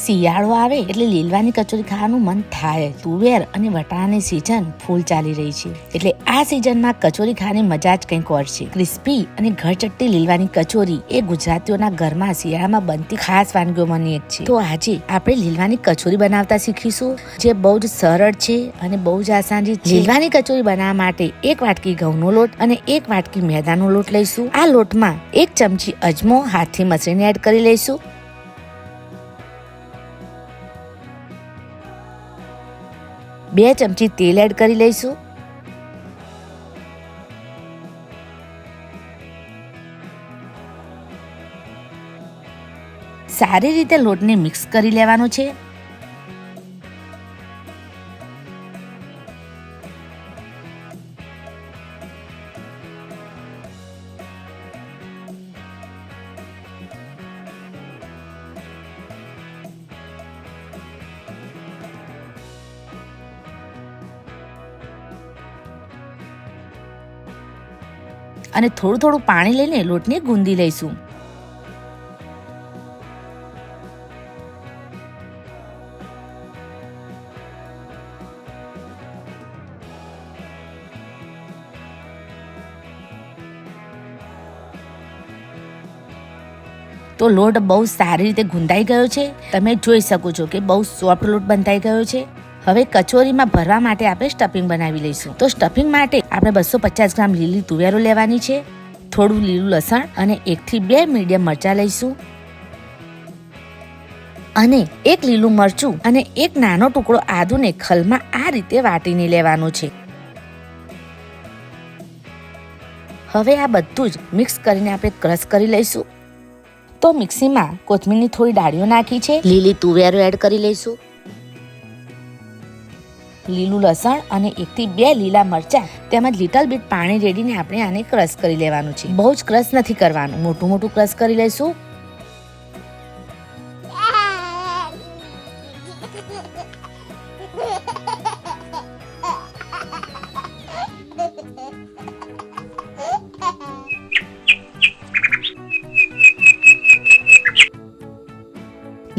શિયાળો આવે એટલે લીલવાની કચોરી ખાવાનું મન થાય. તુવેર અને વટાણાની સીઝન ફૂલ ચાલી રહી છે, એટલે આ સીઝનમાં કચોરી ખાવાની મજા જ કંઈક ઓર છે. ક્રિસ્પી અને ઘરચટ્ટી લીલવાની કચોરી એ ગુજરાતીઓના ઘરમાં શિયાળામાં બનતી ખાસ વાનગીઓમાંની એક છે. તો આજે આપણે લીલવાની કચોરી બનાવતા શીખીશું, જે બહુ જ સરળ છે અને બહુ જ આસાન છે. લીલવાની કચોરી બનાવવા માટે 1 વાટકી ઘઉંનો લોટ અને 1 વાટકી મેદાનો લોટ લઈશું. આ લોટમાં 1 ચમચી અજમો હાથથી મસળીને એડ કરી લઈશું. 2 ચમચી તેલ એડ કરી લઈશું. સારી રીતે લોટને મિક્સ કરી લેવાનો છે. અને થોડું પાણી લઈને લોટને ગૂંદી લઈશું. તો લોટ બહુ સારી રીતે ગૂંદાઈ ગયો છે. તમે જોઈ શકો છો કે બહુ સોફ્ટ લોટ બંધાઈ ગયો છે. હવે કચોરીમાં ભરવા માટે આપણે સ્ટફિંગ બનાવી લઈશું. તો સ્ટફિંગ માટે આપણે 250 ગ્રામ લીલી તુવેરો લેવાની છે, થોડું લીલું લસણ અને 1 થી 2 મીડિયમ મરચાં લઈશું, અને 1 લીલું મરચું અને 1 નાનો ટુકડો આદુને ખલમાં આ રીતે વાટીને લેવાનું છે. હવે આ બધું જ મિક્સ કરીને આપણે ક્રશ કરી લઈશું. તો મિક્સીમાં કોથમીરની થોડી ડાળીઓ નાખી છે, લીલી તુવેરો એડ કરી લઈશું, લીલું લસણ અને 1 થી 2 લીલા મરચાં તેમજ લિટલ બીટ પાણી રેડીને આપણે આને ક્રશ કરી લેવાનું છે. બહુ જ ક્રશ નથી કરવાનું, મોટું ક્રશ કરી લઈશું.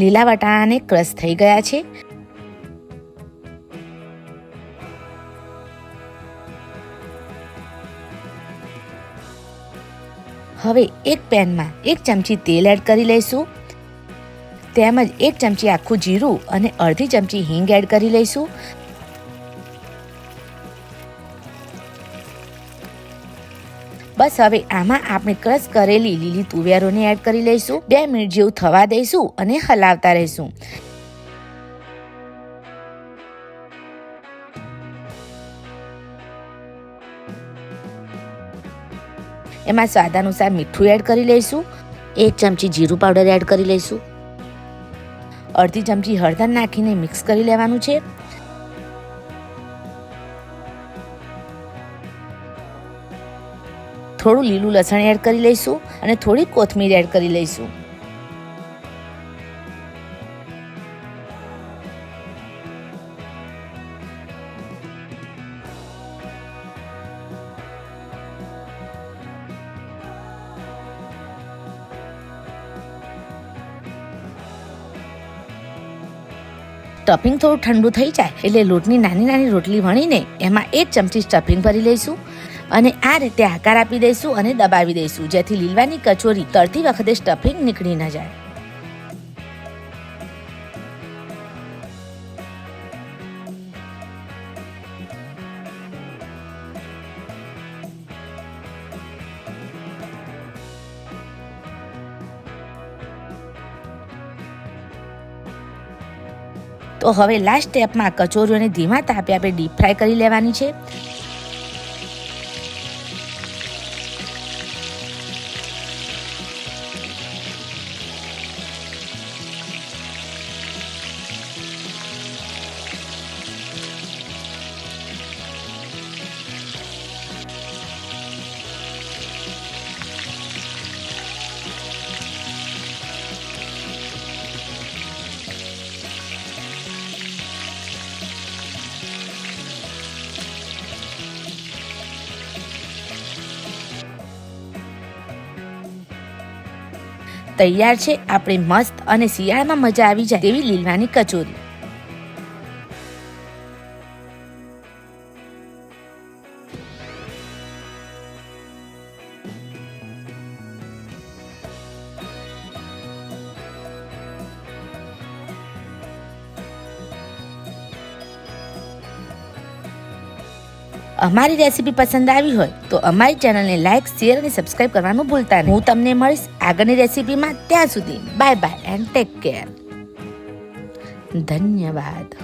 લીલા વટાણાને ક્રશ થઈ ગયા છે. હવે એક પેનમાં 1 ચમચી તેલ એડ કરી લઈશું, તેમજ 1 ચમચી આખું જીરું અને અડધી ચમચી હિંગ એડ કરી લઈશું. બસ હવે આમાં આપણે ક્રશ કરેલી લીલી તુવેરોને એડ કરી લઈશું. 2 મિનિટ જેવું થવા દઈશું અને હલાવતા રહીશું. એમાં સ્વાદ અનુસાર મીઠું એડ કરી લઈશું. 1 ચમચી જીરું પાવડર એડ કરી લઈશું. અડધી ચમચી હળદર નાખીને મિક્સ કરી લેવાનું છે. થોડું લીલું લસણ એડ કરી લઈશું અને થોડી કોથમીર એડ કરી લઈશું. સ્ટફિંગ થોડું ઠંડુ થઈ જાય એટલે લોટની નાની રોટલી વણીને એમાં 1 ચમચી સ્ટફિંગ ભરી લઈશું અને આ રીતે આકાર આપી દઈશું અને દબાવી દઈશું, જેથી લીલવાની કચોરી તળતી વખતે સ્ટફિંગ નીકળી ન જાય. તો હવે લાસ્ટ સ્ટેપમાં કચોરીઓને ધીમા તાપે આપણે ડીપ ફ્રાય કરી લેવાની છે. તૈયાર છે આપણે મસ્ત અને શિયાળામાં મજા આવી જાય તેવી લીલવાની કચોરી. અમારી રેસીપી પસંદ આવી હોય તો અમારી ચેનલને લાઈક, શેર અને સબસ્ક્રાઇબ કરવાનું ભૂલતા નહીં. હું તમને મળીશ આગળની રેસીપીમાં. ત્યાં સુધી bye bye and take care. ધન્યવાદ.